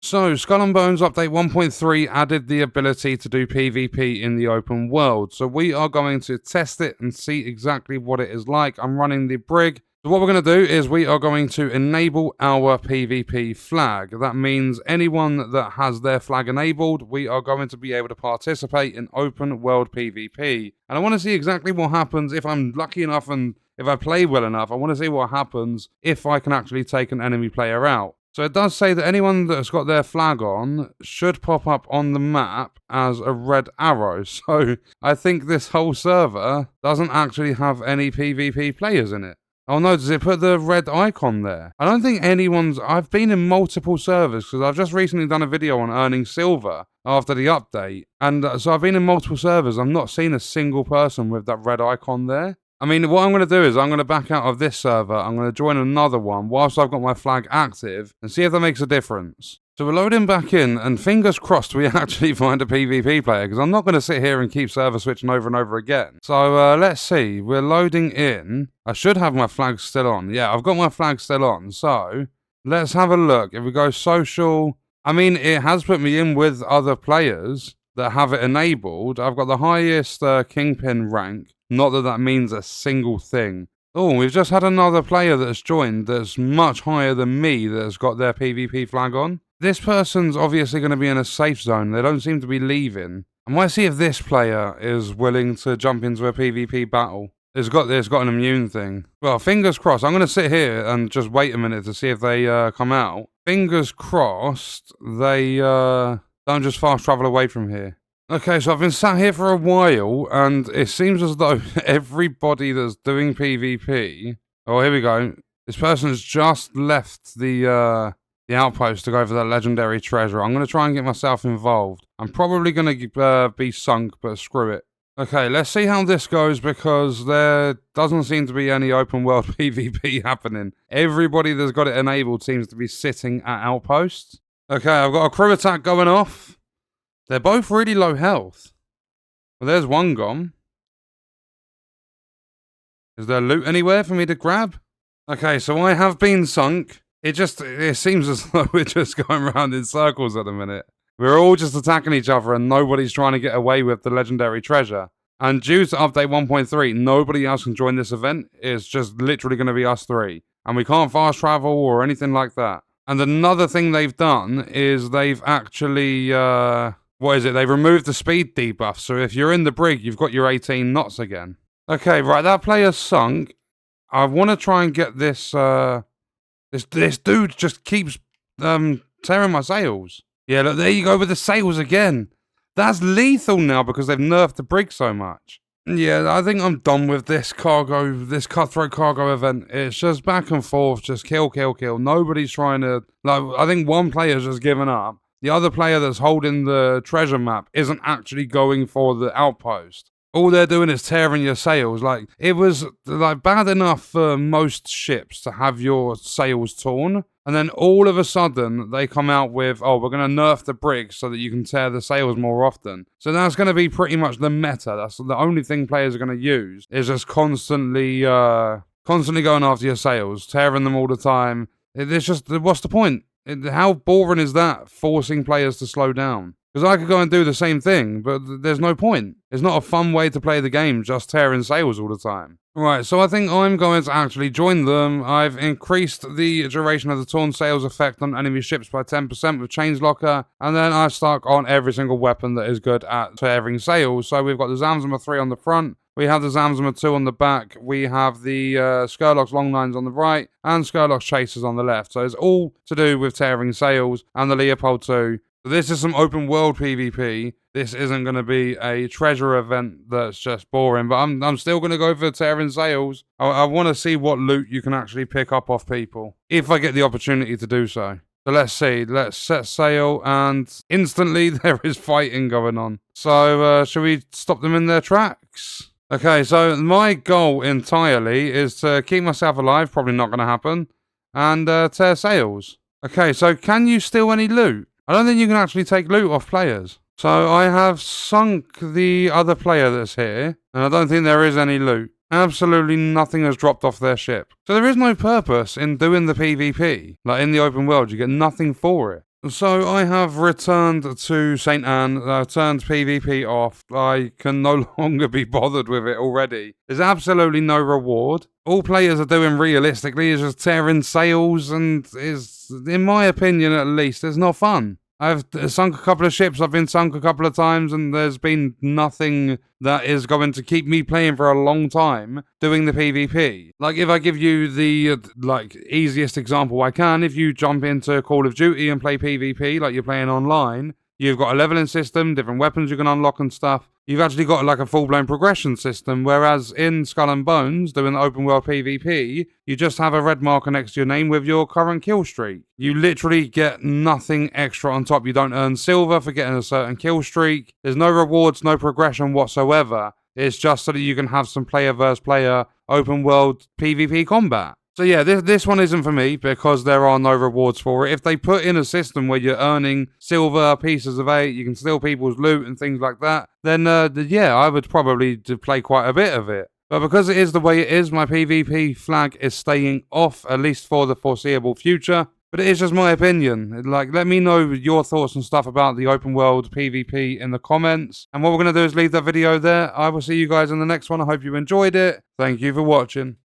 So, Skull and Bones Update 1.3 added the ability to do PvP in the open world. So we are going to test it and see exactly what it is like. I'm running the brig. So what we're going to do is we are going to enable our PvP flag. That means anyone that has their flag enabled, we are going to be able to participate in open world PvP. And I want to see exactly what happens if I'm lucky enough and if I play well enough. I want to see what happens if I can actually take an enemy player out. So it does say that anyone that's got their flag on should pop up on the map as a red arrow. So I think this whole server doesn't actually have any PvP players in it. Oh no, does it put the red icon there? I don't think I've been in multiple servers because I've just recently done a video on earning silver after the update. And so I've been in multiple servers. I've not seen a single person with that red icon there. I mean, what I'm going to do is I'm going to back out of this server. I'm going to join another one whilst I've got my flag active and see if that makes a difference. So we're loading back in, and fingers crossed we actually find a PvP player, because I'm not going to sit here and keep server switching over and over again. So let's see. We're loading in. I should have my flag still on. Yeah, I've got my flag still on. So let's have a look. If we go social, I mean, it has put me in with other players that have it enabled. I've got the highest Kingpin rank. Not that that means a single thing. Oh, we've just had another player that's joined that's much higher than me that's got their PvP flag on. This person's obviously going to be in a safe zone. They don't seem to be leaving. I might see if this player is willing to jump into a PvP battle. It's got an immune thing. Well, fingers crossed. I'm going to sit here and just wait a minute to see if they come out. Fingers crossed they don't just fast travel away from here. Okay, so I've been sat here for a while, and it seems as though everybody that's doing PvP... Oh, here we go. This person's just left the outpost to go for that legendary treasure. I'm going to try and get myself involved. I'm probably going to be sunk, but screw it. Okay, let's see how this goes, because there doesn't seem to be any open world PvP happening. Everybody that's got it enabled seems to be sitting at outposts. Okay, I've got a crew attack going off. They're both really low health. Well, there's one gone. Is there loot anywhere for me to grab? Okay, so I have been sunk. It seems as though we're just going around in circles at the minute. We're all just attacking each other and nobody's trying to get away with the legendary treasure. And due to update 1.3, nobody else can join this event. It's just literally going to be us three. And we can't fast travel or anything like that. And another thing they've done is they've actually... what is it? They removed the speed debuff, so if you're in the brig, you've got your 18 knots again. Okay, right, that player's sunk. I want to try and get this, this dude just keeps, tearing my sails. Yeah, look, there you go with the sails again. That's lethal now because they've nerfed the brig so much. Yeah, I think I'm done with this cutthroat cargo event. It's just back and forth, just kill, kill, kill. Nobody's trying to, I think one player's just given up. The other player that's holding the treasure map isn't actually going for the outpost. All they're doing is tearing your sails. It was bad enough for most ships to have your sails torn. And then all of a sudden, they come out with, oh, we're going to nerf the brig so that you can tear the sails more often. So that's going to be pretty much the meta. That's the only thing players are going to use, is just constantly going after your sails, tearing them all the time. It's just, what's the point? How boring is that, forcing players to slow down? Because I could go and do the same thing, but there's no point. It's not a fun way to play the game, just tearing sails all the time. Right, so I think I'm going to actually join them. I've increased the duration of the torn sails effect on enemy ships by 10% with Changelocker, and then I stuck on every single weapon that is good at tearing sails. So we've got the Zamzama 3 on the front, we have the Zamzama 2 on the back, we have the Skurlock's Longlines on the right, and Skurlock's Chasers on the left. So it's all to do with tearing sails, and the Leopold 2. So this is some open world PvP. This isn't going to be a treasure event that's just boring, but I'm still going to go for tearing sails. I want to see what loot you can actually pick up off people, if I get the opportunity to do so. So let's see, let's set sail, and instantly there is fighting going on. So should we stop them in their tracks? Okay, so my goal entirely is to keep myself alive, probably not going to happen, and tear sails. Okay, so can you steal any loot? I don't think you can actually take loot off players. So I have sunk the other player that's here, and I don't think there is any loot. Absolutely nothing has dropped off their ship. So there is no purpose in doing the PvP. Like in the open world, you get nothing for it. So I have returned to St. Anne, turned PvP off. I can no longer be bothered with it already. There's absolutely no reward. All players are doing realistically is just tearing sails and is, in my opinion at least, it's not fun. I've sunk a couple of ships, I've been sunk a couple of times, and there's been nothing that is going to keep me playing for a long time doing the PvP. Like, if I give you the, easiest example I can, if you jump into Call of Duty and play PvP like you're playing online, you've got a leveling system, different weapons you can unlock and stuff. You've actually got like a full-blown progression system, whereas in Skull and Bones, doing the open world PvP, you just have a red marker next to your name with your current kill streak. You literally get nothing extra on top. You don't earn silver for getting a certain kill streak. There's no rewards, no progression whatsoever. It's just so that you can have some player versus player open world PvP combat. So yeah, this one isn't for me because there are no rewards for it. If they put in a system where you're earning silver, pieces of 8, you can steal people's loot and things like that, then yeah, I would probably play quite a bit of it. But because it is the way it is, my PvP flag is staying off, at least for the foreseeable future. But it is just my opinion. Like, let me know your thoughts and stuff about the open world PvP in the comments. And what we're going to do is leave that video there. I will see you guys in the next one. I hope you enjoyed it. Thank you for watching.